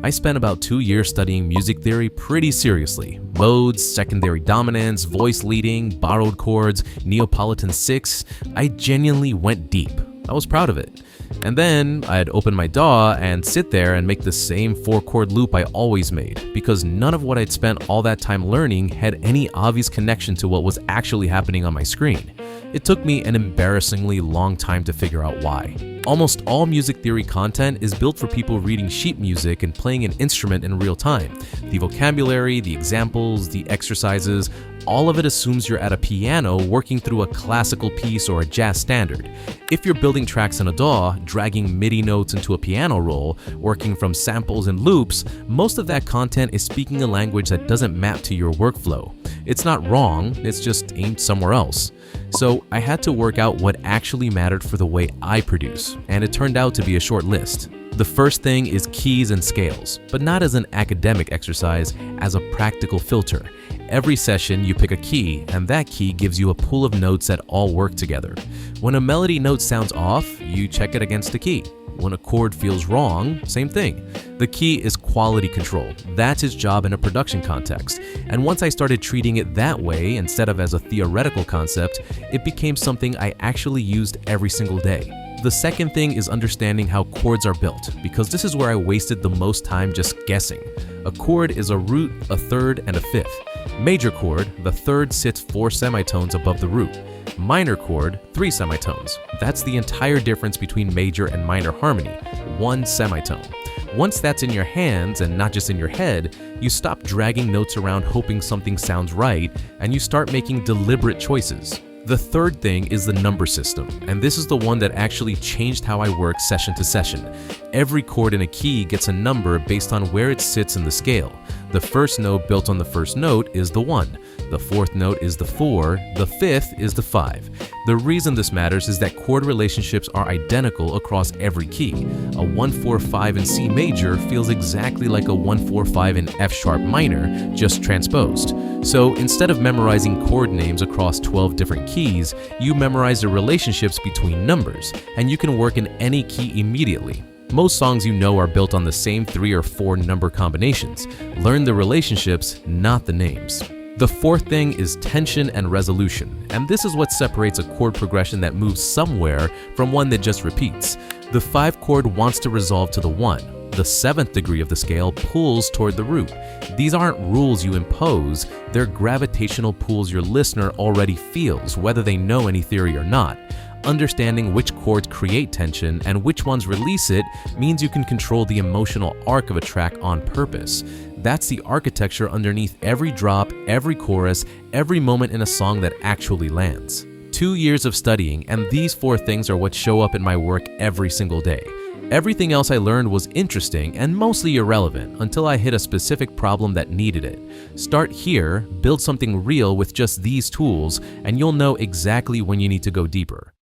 I spent about 2 years studying music theory pretty seriously. Modes, secondary dominance, voice leading, borrowed chords, Neapolitan 6. I genuinely went deep. I was proud of it. And then I'd open my DAW and sit there and make the same 4-chord loop I always made, because none of what I'd spent all that time learning had any obvious connection to what was actually happening on my screen. It took me an embarrassingly long time to figure out why. Almost all music theory content is built for people reading sheet music and playing an instrument in real time. The vocabulary, the examples, the exercises, all of it assumes you're at a piano working through a classical piece or a jazz standard. If you're building tracks in a DAW, dragging MIDI notes into a piano roll, working from samples and loops, most of that content is speaking a language that doesn't map to your workflow. It's not wrong, it's just aimed somewhere else. So I had to work out what actually mattered for the way I produce, and it turned out to be a short list. The first thing is keys and scales, but not as an academic exercise, as a practical filter. Every session you pick a key, and that key gives you a pool of notes that all work together. When a melody note sounds off, you check it against the key. When a chord feels wrong, same thing. The key is quality control. That's its job in a production context. And once I started treating it that way instead of as a theoretical concept, it became something I actually used every single day. The second thing is understanding how chords are built, because this is where I wasted the most time just guessing. A chord is a root, a third, and a fifth. Major chord, the third sits 4 semitones above the root. Minor chord, 3 semitones. That's the entire difference between major and minor harmony, 1 semitone. Once that's in your hands and not just in your head, you stop dragging notes around hoping something sounds right, and you start making deliberate choices. The third thing is the number system, and this is the one that actually changed how I work session to session. Every chord in a key gets a number based on where it sits in the scale. The first note built on the first note is the 1. The fourth note is the 4. The fifth is the 5. The reason this matters is that chord relationships are identical across every key. A 1-4-5 in C major feels exactly like a 1-4-5 in F sharp minor, just transposed. So instead of memorizing chord names across 12 different keys, you memorize the relationships between numbers, and you can work in any key immediately. Most songs you know are built on the same 3 or 4 number combinations. Learn the relationships, not the names. The fourth thing is tension and resolution, and this is what separates a chord progression that moves somewhere from one that just repeats. The 5 chord wants to resolve to the 1. The 7th degree of the scale pulls toward the root. These aren't rules you impose, they're gravitational pulls your listener already feels, whether they know any theory or not. Understanding which chords create tension and which ones release it means you can control the emotional arc of a track on purpose. That's the architecture underneath every drop, every chorus, every moment in a song that actually lands. 2 years of studying, and these 4 things are what show up in my work every single day. Everything else I learned was interesting and mostly irrelevant until I hit a specific problem that needed it. Start here, build something real with just these tools, and you'll know exactly when you need to go deeper.